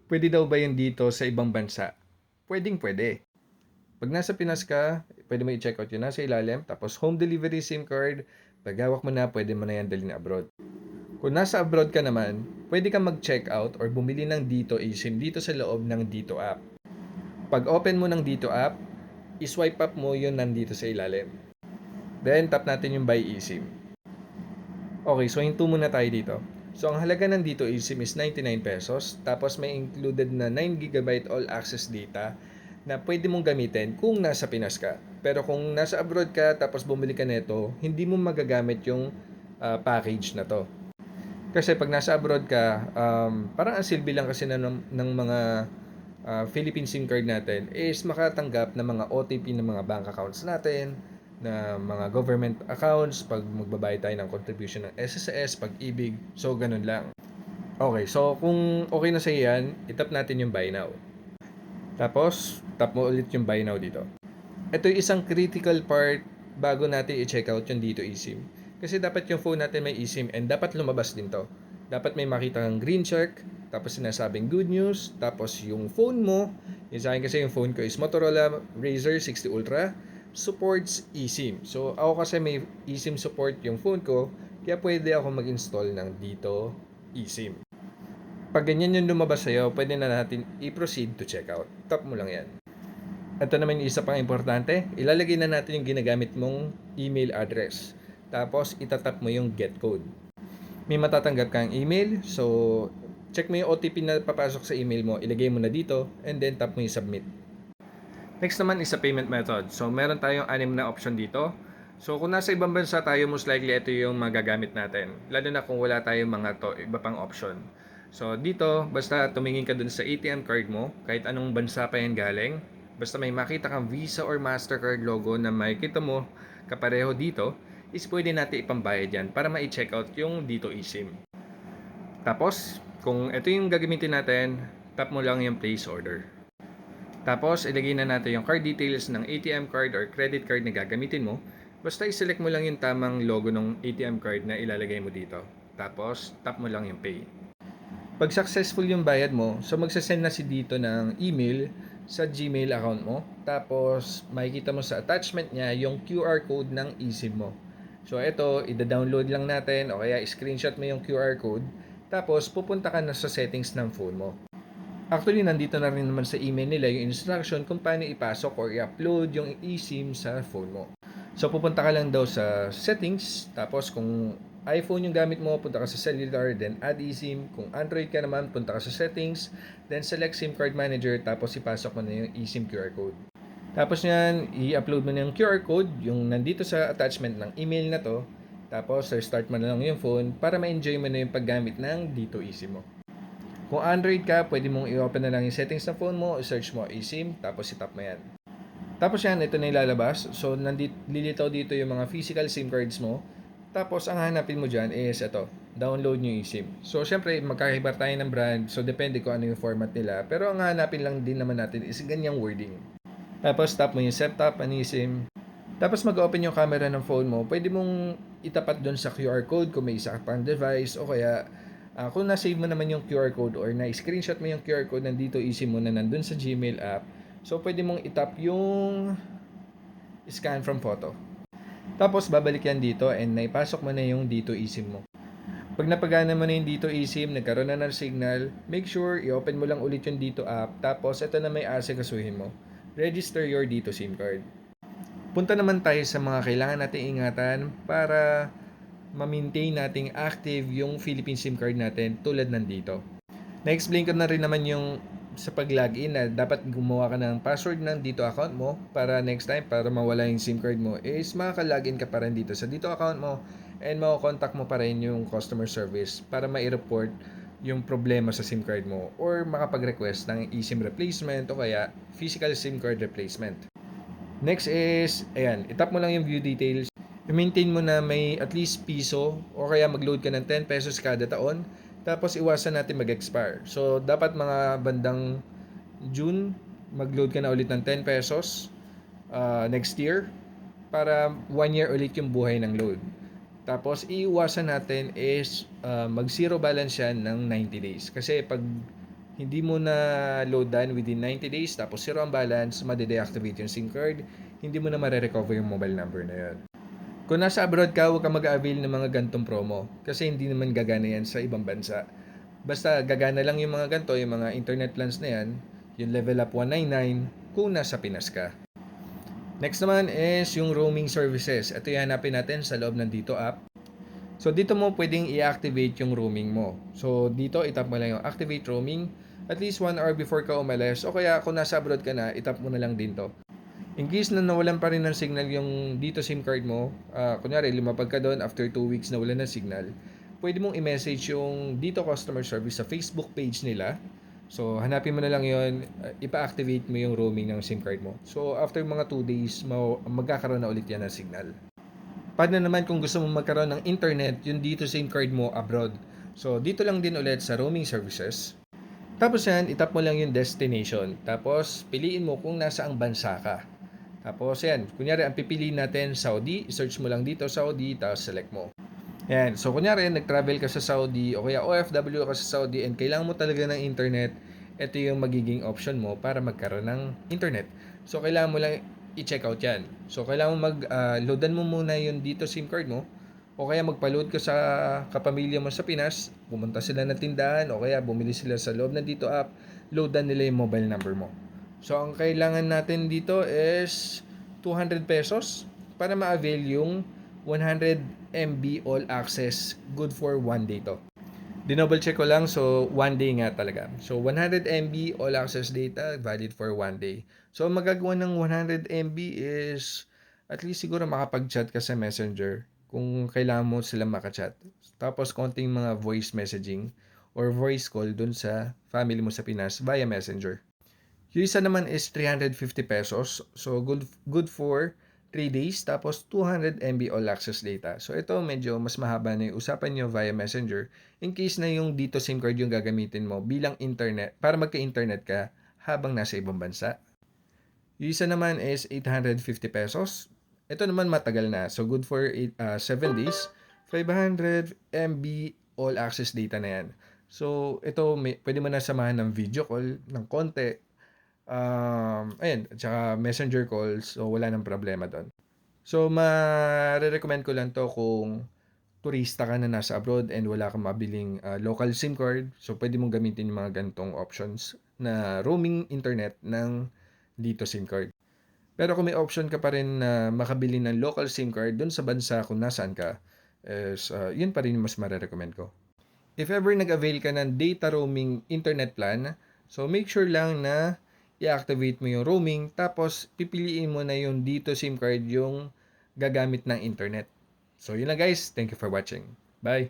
Pwede daw ba yun dito sa ibang bansa? Pwedeng-pwede. 'Pag nasa Pinas ka, pwede mo i-check out yung nasa ilalim, tapos home delivery SIM card, 'pag hawak mo na, pwede mo na yan dalhin abroad. Kung nasa abroad ka naman, pwede kang mag-check out or bumili ng Dito eSIM dito sa loob ng Dito app. 'Pag open mo ng Dito app, i-swipe up mo yun nandito sa ilalim. Then, tap natin yung Buy eSIM. Okay, so hinto muna tayo dito. So, ang halaga ng Dito eSIM is 99 pesos. Tapos, may included na 9 GB all access data na pwede mong gamitin kung nasa Pinas ka. Pero kung nasa abroad ka tapos bumili ka nito, hindi mo magagamit yung package na to. Kasi pag nasa abroad ka, parang ang silbi lang kasi ng mga Philippine SIM card natin is makatanggap ng mga OTP ng mga bank accounts natin, na mga government accounts, pag magbabayad tayo ng contribution ng SSS, pag-ibig, so ganun lang. Okay, so kung okay na sa yan, itap natin yung buy now. Tapos, tap mo ulit yung buy now dito. Ito yung isang critical part bago natin i-check out yung dito eSIM. Kasi dapat yung phone natin may eSIM and dapat lumabas din to. Dapat may makita kang green check, tapos sinasabing good news, tapos yung phone mo, yung sa akin kasi yung phone ko is Motorola Razr 60 Ultra, supports eSIM. So ako kasi may eSIM support yung phone ko, kaya pwede ako mag-install ng dito eSIM. Pag ganyan yung lumabas sa'yo, pwede na natin i-proceed to checkout. Tap mo lang yan. Ito naman yung isa pang importante, ilalagay na natin yung ginagamit mong email address. Tapos, itatap mo yung get code. May matatanggap kang email, so check mo yung OTP na papasok sa email mo, ilagay mo na dito, and then tap mo yung submit. Next naman is sa payment method. So, meron tayong 6 na option dito. So, kung nasa ibang bansa tayo, most likely ito yung magagamit natin. Lalo na kung wala tayong mga iba pang option. So, dito, basta tumingin ka dun sa ATM card mo, kahit anong bansa pa yan galing, basta may makita kang Visa or Mastercard logo na makikita mo kapareho dito, is pwede natin ipambayad yan para ma-check out yung dito eSIM. Tapos, kung ito yung gagamitin natin, tap mo lang yung place order. Tapos, ilagay na natin yung card details ng ATM card or credit card na gagamitin mo. Basta i-select mo lang yung tamang logo ng ATM card na ilalagay mo dito. Tapos, tap mo lang yung pay. Pag successful yung bayad mo, so magsasend na si dito ng email sa Gmail account mo. Tapos, makikita mo sa attachment niya yung QR code ng eSIM mo. So, ito, ida-download lang natin o kaya screenshot mo yung QR code. Tapos, pupunta ka na sa settings ng phone mo. Actually, nandito na rin naman sa email nila yung instruction kung paano ipasok or i-upload yung eSIM sa phone mo. So, pupunta ka lang daw sa settings, tapos kung iPhone yung gamit mo, punta ka sa cellular, then add eSIM. Kung Android ka naman, punta ka sa settings, then select SIM card manager, tapos ipasok mo na yung eSIM QR code. Tapos yan, i-upload mo na yung QR code, yung nandito sa attachment ng email na to, tapos start mo na lang yung phone para ma-enjoy mo na yung paggamit ng dito eSIM mo. Kung Android ka, pwede mong i-open na lang yung settings ng phone mo, i-search mo eSIM, tapos i-tap mo yan. Tapos yan, ito na ilalabas. So, lilitaw dito yung mga physical SIM cards mo. Tapos, ang hanapin mo dyan is ito, download yung eSIM. So, syempre, magkakaiba tayo ng brand. So, depende kung ano yung format nila. Pero, ang hanapin lang din naman natin is ganyang wording. Tapos, tap mo yung setup, an eSIM. Tapos, mag-open yung camera ng phone mo. Pwede mong itapat doon sa QR code kung may isa ka pang device o kaya kung na-save mo naman yung QR code or na-screenshot mo yung QR code nandito easy mo na nandun sa Gmail app, so pwede mong itap yung scan from photo. Tapos babalik yan dito and naipasok mo na yung dito eSIM mo. Pag napagana mo na yung dito eSIM, nagkaroon na ng signal, make sure i-open mo lang ulit yung dito app, tapos ito na may asikasuhin mo. Register your dito SIM card. Punta naman tayo sa mga kailangan nating ingatan para ma-maintain nating active yung Philippine SIM card natin tulad nandito. Na-explain ko na rin naman yung sa pag-login na dapat gumawa ka ng password ng dito account mo para next time, para mawala yung SIM card mo, is makaka-login ka pa rin dito sa dito account mo and mako-contact mo pa rin yung customer service para ma-report yung problema sa SIM card mo or makapag-request ng eSIM replacement o kaya physical SIM card replacement. Next is, ayan, itap mo lang yung view details. I-maintain mo na may at least piso o kaya mag-load ka ng 10 pesos kada taon. Tapos iwasan natin mag-expire. So, dapat mga bandang June, mag-load ka na ulit ng 10 pesos next year para 1 year ulit yung buhay ng load. Tapos, iiwasan natin is mag-zero balance yan ng 90 days. Kasi pag hindi mo na loadan within 90 days, tapos zero ang balance, made-deactivate yung SIM card, hindi mo na mare-recover yung mobile number na yun. Kung nasa abroad ka, huwag ka mag-avail ng mga gantong promo kasi hindi naman gagana yan sa ibang bansa. Basta gagana lang yung mga ganto, yung mga internet plans na yan, yung level up 199 kung nasa Pinas ka. Next naman is yung roaming services. Ito yung hanapin natin sa loob ng Dito app. So dito mo pwedeng i-activate yung roaming mo. So dito itap mo lang yung activate roaming at least 1 hour before ka umalis o kaya kung nasa abroad ka na, itap mo na lang din to. In case na nawalan pa rin ng signal yung dito SIM card mo, kunyari lumapag ka doon after 2 weeks na wala ng signal, pwede mong i-message yung dito customer service sa Facebook page nila. So hanapin mo na lang yon, ipa-activate mo yung roaming ng SIM card mo. So after mga 2 days, magkakaroon na ulit yan ng signal. Paano naman kung gusto mong magkaroon ng internet yung dito SIM card mo abroad? So dito lang din ulit sa roaming services. Tapos yan, itap mo lang yung destination. Tapos piliin mo kung nasaang bansa ka. Tapos yan, kunyari ang pipiliin natin Saudi, search mo lang dito Saudi, tapos select mo. Yan, so kunyari nag-travel ka sa Saudi o kaya OFW ka sa Saudi and kailangan mo talaga ng internet, ito yung magiging option mo para magkaroon ng internet. So kailangan mo lang i-check out yan. So kailangan mo loadan mo muna yung dito SIM card mo o kaya magpa-load ka sa kapamilya mo sa Pinas, pumunta sila ng tindahan o kaya bumili sila sa loob ng dito app, loadan nila yung mobile number mo. So ang kailangan natin dito is 200 pesos para ma-avail yung 100 MB all access, good for 1 day to. Dinouble check ko lang, so 1 day nga talaga. So 100 MB all access data, valid for 1 day. So magagawa ng 100 MB is at least siguro makapag-chat ka sa Messenger kung kailangan mo sila makachat. Tapos konting mga voice messaging or voice call dun sa family mo sa Pinas via Messenger. Yung isa naman is 350 pesos. So good for 3 days tapos 200 MB all access data. So ito medyo mas mahaba na yung usapan nyo via Messenger in case na yung dito SIM card yung gagamitin mo bilang internet para magka-internet ka habang nasa ibang bansa. Yung isa naman is 850 pesos. Ito naman matagal na. So good for 7 days. 500 MB all access data na yan. So ito pwede mo na samahan ng video call ng konti. Ayun, tsaka messenger calls. So wala nang problema doon. So ma-recommend ko lang to kung turista ka na nasa abroad and wala kang mabiling local SIM card. So pwede mong gamitin yung mga ganitong options na roaming internet ng dito SIM card. Pero kung may option ka pa rin na makabili ng local SIM card dun sa bansa kung nasaan ka, is, yun pa rin yung mas marirecommend ko. If ever nag-avail ka ng data roaming internet plan, so make sure lang na i-activate mo yung roaming tapos pipiliin mo na yung dito SIM card yung gagamit ng internet. So yun lang guys, thank you for watching. Bye!